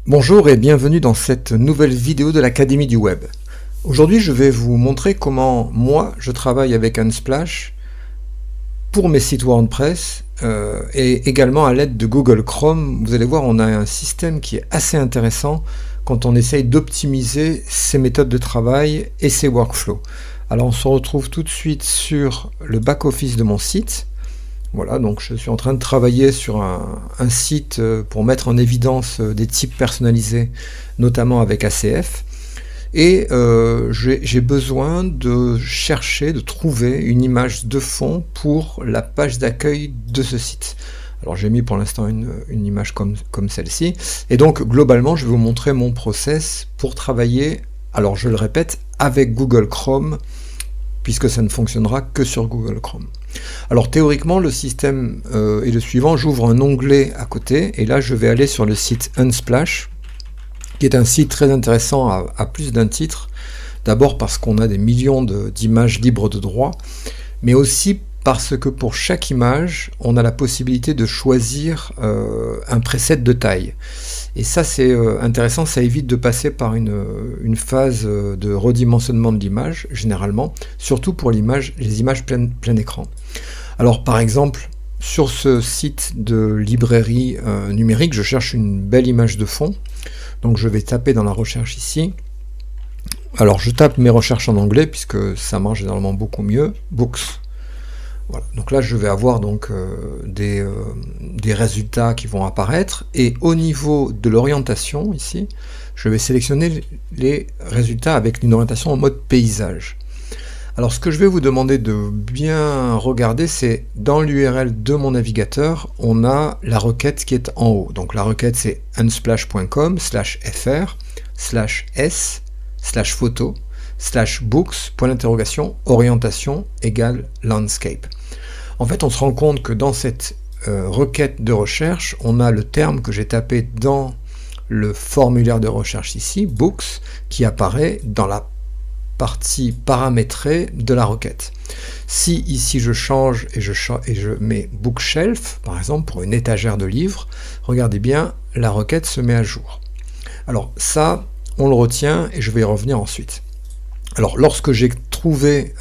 Bonjour et bienvenue dans cette nouvelle vidéo de l'Académie du Web. Aujourd'hui, je vais vous montrer comment moi je travaille avec Unsplash pour mes sites WordPress et également à l'aide de Google Chrome. Vous allez voir, on a un système qui est assez intéressant quand on essaye d'optimiser ses méthodes de travail et ses workflows. Alors on se retrouve tout de suite sur le back-office de mon site. Voilà, donc je suis en train de travailler sur un site pour mettre en évidence des types personnalisés, notamment avec ACF. Et j'ai besoin de chercher, de trouver une image de fond pour la page d'accueil de ce site. Alors j'ai mis pour l'instant une image comme celle-ci. Et donc globalement, je vais vous montrer mon process pour travailler, alors je le répète, avec Google Chrome, puisque ça ne fonctionnera que sur Google Chrome. Alors théoriquement, le système est le suivant. J'ouvre un onglet à côté, et là je vais aller sur le site Unsplash, qui est un site très intéressant à plus d'un titre. D'abord parce qu'on a des millions d'images libres de droit, mais aussi parce que pour chaque image, on a la possibilité de choisir un preset de taille. Et ça c'est intéressant, ça évite de passer par une phase de redimensionnement de l'image, généralement, surtout pour les images plein écran. Alors par exemple, sur ce site de librairie numérique, je cherche une belle image de fond, donc je vais taper dans la recherche ici. Alors je tape mes recherches en anglais, puisque ça marche généralement beaucoup mieux, books. Voilà. Donc là je vais avoir donc des résultats qui vont apparaître, et au niveau de l'orientation ici, je vais sélectionner les résultats avec une orientation en mode paysage. Alors ce que je vais vous demander de bien regarder, c'est dans l'URL de mon navigateur, on a la requête qui est en haut. Donc la requête c'est unsplash.com/fr/s/photo/books, orientation égale landscape. En fait, on se rend compte que dans cette requête de recherche, on a le terme que j'ai tapé dans le formulaire de recherche ici, books, qui apparaît dans la partie paramétrée de la requête. Si ici je change et je mets bookshelf, par exemple, pour une étagère de livres, regardez bien, la requête se met à jour. Alors ça, on le retient et je vais y revenir ensuite. Alors lorsque j'ai trouvé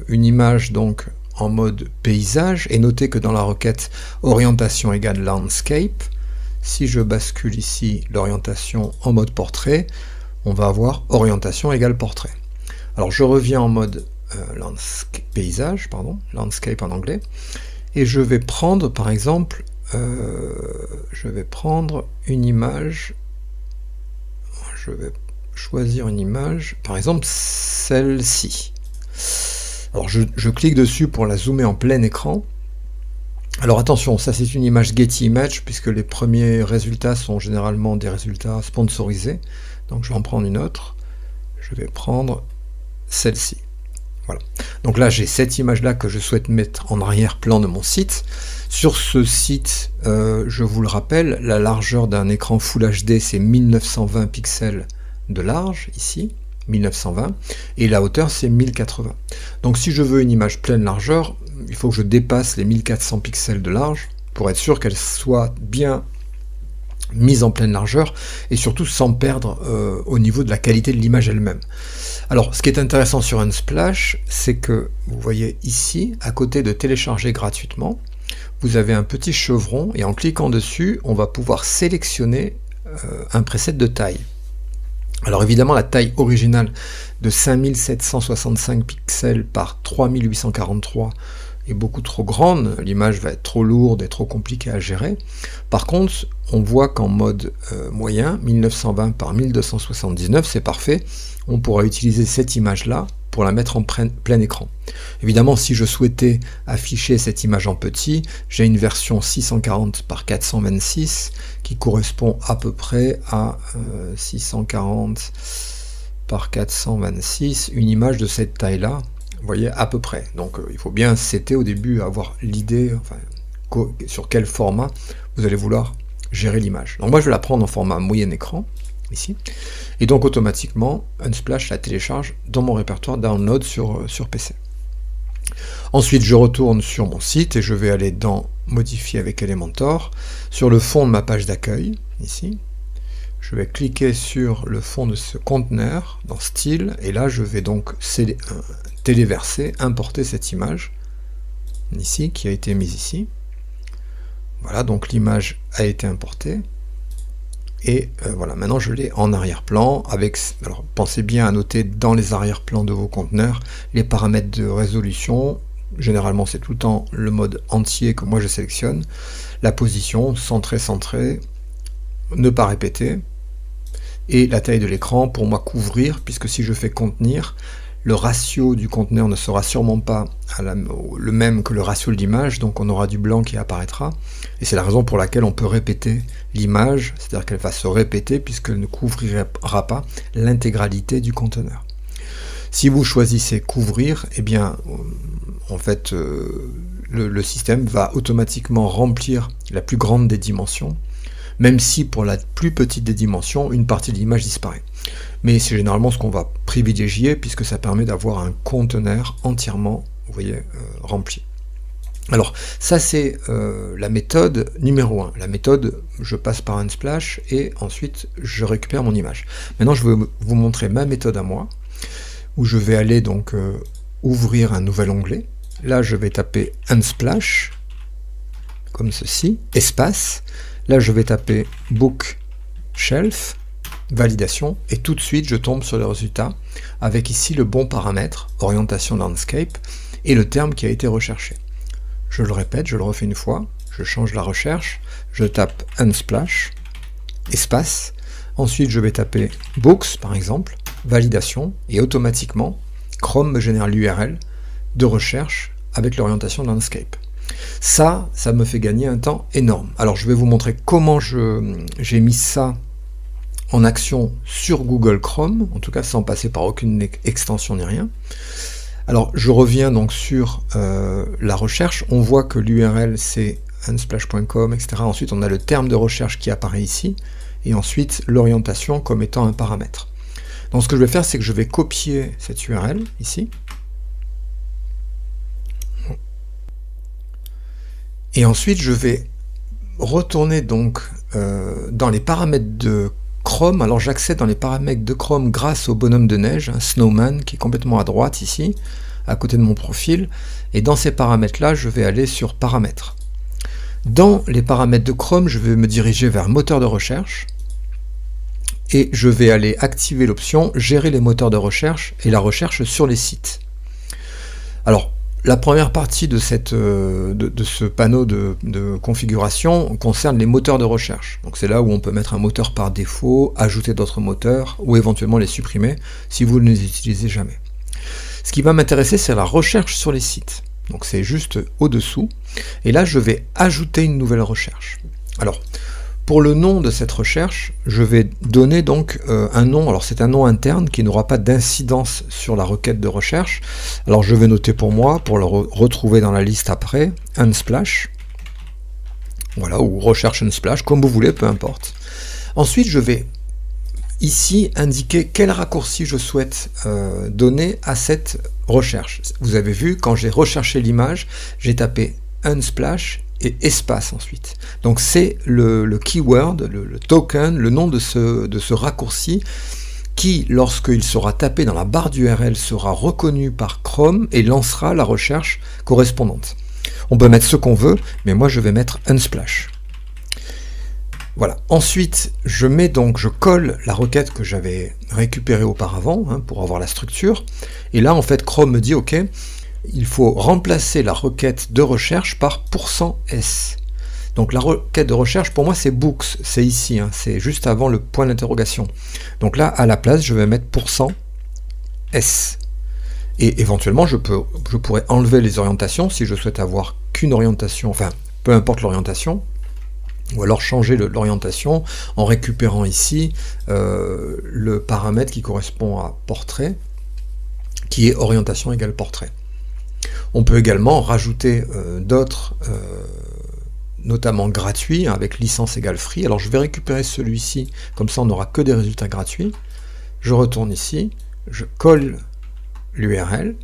une image donc en mode paysage, et notez que dans la requête orientation égale landscape, si je bascule ici l'orientation en mode portrait, on va avoir orientation égale portrait. Alors je reviens en mode paysage, landscape en anglais, et je vais prendre par exemple, une image, je vais choisir une image, par exemple celle-ci. Alors je clique dessus pour la zoomer en plein écran. Alors attention, ça c'est une image Getty Image, puisque les premiers résultats sont généralement des résultats sponsorisés. Donc je vais en prendre une autre. Je vais prendre celle-ci. Voilà. Donc là j'ai cette image là que je souhaite mettre en arrière-plan de mon site. Sur ce site, je vous le rappelle, la largeur d'un écran Full HD c'est 1920 pixels de large, ici, 1920, et la hauteur c'est 1080. Donc si je veux une image pleine largeur, il faut que je dépasse les 1400 pixels de large pour être sûr qu'elle soit bien mise en pleine largeur, et surtout sans perdre au niveau de la qualité de l'image elle-même. Alors ce qui est intéressant sur Unsplash, c'est que vous voyez ici, à côté de télécharger gratuitement, vous avez un petit chevron, et en cliquant dessus, on va pouvoir sélectionner un preset de taille. Alors évidemment, la taille originale de 5765 pixels par 3843 est beaucoup trop grande, l'image va être trop lourde et trop compliquée à gérer. Par contre, on voit qu'en mode moyen, 1920 par 1279, c'est parfait. On pourra utiliser cette image-là pour la mettre en plein écran. Évidemment, si je souhaitais afficher cette image en petit, j'ai une version 640 par 426 qui correspond à peu près à 640 par 426, une image de cette taille-là, vous voyez, à peu près. Donc il faut bien setter au début, avoir l'idée sur quel format vous allez vouloir gérer l'image. Donc moi je vais la prendre en format moyen écran, ici, et donc automatiquement Unsplash la télécharge dans mon répertoire download sur PC. Ensuite je retourne sur mon site et je vais aller dans modifier avec Elementor, sur le fond de ma page d'accueil, ici, je vais cliquer sur le fond de ce conteneur, dans Style, et là je vais donc téléverser, importer cette image, ici, qui a été mise ici. Voilà, donc l'image a été importée. Et voilà, maintenant je l'ai en arrière-plan. Alors pensez bien à noter dans les arrière-plans de vos conteneurs les paramètres de résolution. Généralement c'est tout le temps le mode entier que moi je sélectionne. La position, centré, ne pas répéter. Et la taille de l'écran, pour moi couvrir, puisque si je fais contenir, le ratio du conteneur ne sera sûrement pas le même que le ratio de l'image, donc on aura du blanc qui apparaîtra. Et c'est la raison pour laquelle on peut répéter l'image, c'est-à-dire qu'elle va se répéter puisqu'elle ne couvrira pas l'intégralité du conteneur. Si vous choisissez couvrir, eh bien, en fait, le système va automatiquement remplir la plus grande des dimensions, même si pour la plus petite des dimensions, une partie de l'image disparaît. Mais c'est généralement ce qu'on va privilégier puisque ça permet d'avoir un conteneur entièrement, vous voyez, rempli. Alors ça c'est la méthode numéro 1. La méthode, je passe par Unsplash et ensuite je récupère mon image. Maintenant je vais vous montrer ma méthode à moi, où je vais aller donc ouvrir un nouvel onglet. Là je vais taper Unsplash, comme ceci, espace. Là je vais taper Bookshelf, validation, et tout de suite je tombe sur le résultat avec ici le bon paramètre, orientation landscape, et le terme qui a été recherché. Je le répète, je le refais une fois, je change la recherche, je tape Unsplash, espace, ensuite je vais taper Books par exemple, validation, et automatiquement Chrome me génère l'URL de recherche avec l'orientation landscape. Ça me fait gagner un temps énorme. Alors je vais vous montrer comment j'ai mis ça en action sur Google Chrome, en tout cas sans passer par aucune extension ni rien. Alors je reviens donc sur la recherche, on voit que l'URL c'est unsplash.com, etc. Ensuite on a le terme de recherche qui apparaît ici, et ensuite l'orientation comme étant un paramètre. Donc ce que je vais faire, c'est que je vais copier cette URL ici, et ensuite je vais retourner donc dans les paramètres de Chrome. Alors j'accède dans les paramètres de Chrome grâce au bonhomme de neige, un snowman qui est complètement à droite ici, à côté de mon profil, et dans ces paramètres là je vais aller sur paramètres. Dans les paramètres de Chrome, je vais me diriger vers moteur de recherche et je vais aller activer l'option gérer les moteurs de recherche et la recherche sur les sites. Alors la première partie de ce panneau de configuration concerne les moteurs de recherche. Donc c'est là où on peut mettre un moteur par défaut, ajouter d'autres moteurs ou éventuellement les supprimer si vous ne les utilisez jamais. Ce qui va m'intéresser, c'est la recherche sur les sites. Donc c'est juste au-dessous. Et là, je vais ajouter une nouvelle recherche. Alors, pour le nom de cette recherche, je vais donner donc un nom. Alors c'est un nom interne qui n'aura pas d'incidence sur la requête de recherche. Alors je vais noter pour moi, pour le retrouver dans la liste après, Unsplash. Voilà, ou recherche Unsplash, comme vous voulez, peu importe. Ensuite, je vais ici indiquer quel raccourci je souhaite donner à cette recherche. Vous avez vu, quand j'ai recherché l'image, j'ai tapé Unsplash et espace ensuite. Donc c'est le keyword, le token, le nom de ce raccourci qui, lorsqu'il sera tapé dans la barre d'URL, sera reconnu par Chrome et lancera la recherche correspondante. On peut mettre ce qu'on veut, mais moi je vais mettre Unsplash. Voilà. Ensuite, je colle la requête que j'avais récupérée auparavant pour avoir la structure. Et là, en fait, Chrome me dit, OK, il faut remplacer la requête de recherche par %s. Donc la requête de recherche, pour moi, c'est books, c'est ici, c'est juste avant le point d'interrogation. Donc là, à la place, je vais mettre %s. Et éventuellement, je pourrais enlever les orientations si je souhaite avoir qu'une orientation, enfin, peu importe l'orientation, ou alors changer l'orientation en récupérant ici le paramètre qui correspond à portrait, qui est orientation égale portrait. On peut également rajouter d'autres, notamment gratuits, avec licence égale free. Alors je vais récupérer celui-ci, comme ça on n'aura que des résultats gratuits. Je retourne ici, je colle l'URL,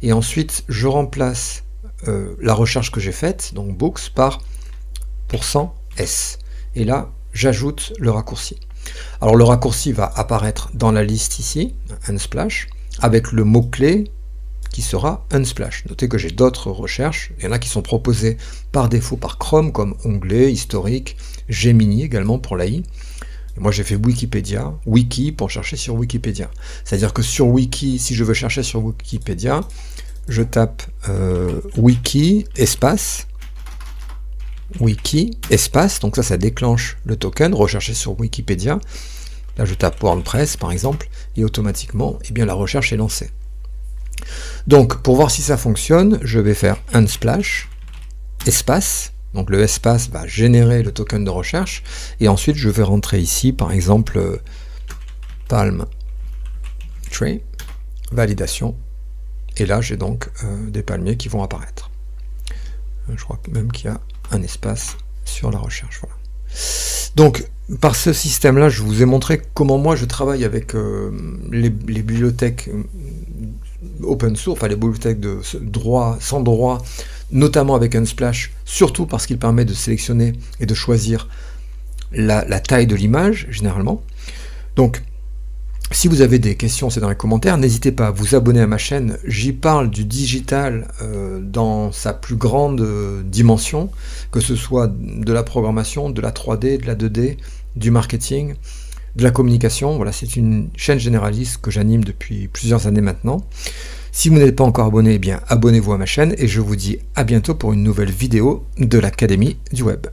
et ensuite je remplace la recherche que j'ai faite, donc books, par %s. Et là, j'ajoute le raccourci. Alors le raccourci va apparaître dans la liste ici, Unsplash, avec le mot-clé qui sera Unsplash. Notez que j'ai d'autres recherches, il y en a qui sont proposées par défaut par Chrome, comme onglet, historique, Gemini également pour l'AI. Moi j'ai fait Wikipédia, Wiki pour chercher sur Wikipédia. C'est-à-dire que sur Wiki, si je veux chercher sur Wikipédia, je tape Wiki, espace, donc ça déclenche le token, rechercher sur Wikipédia. Là je tape WordPress par exemple, et automatiquement, eh bien, la recherche est lancée. Donc pour voir si ça fonctionne, je vais faire Unsplash, espace, donc le espace va générer le token de recherche, et ensuite je vais rentrer ici, par exemple, Palm Tree, validation, et là j'ai donc des palmiers qui vont apparaître. Je crois même qu'il y a un espace sur la recherche. Voilà. Donc par ce système là je vous ai montré comment moi je travaille avec les bibliothèques open source, enfin les bibliothèques de droit, sans droit, notamment avec Unsplash, surtout parce qu'il permet de sélectionner et de choisir la taille de l'image généralement. Donc si vous avez des questions, c'est dans les commentaires. N'hésitez pas à vous abonner à ma chaîne. J'y parle du digital dans sa plus grande dimension, que ce soit de la programmation, de la 3D, de la 2D, du marketing, de la communication. Voilà, c'est une chaîne généraliste que j'anime depuis plusieurs années maintenant. Si vous n'êtes pas encore abonné, eh bien abonnez-vous à ma chaîne et je vous dis à bientôt pour une nouvelle vidéo de l'Académie du Web.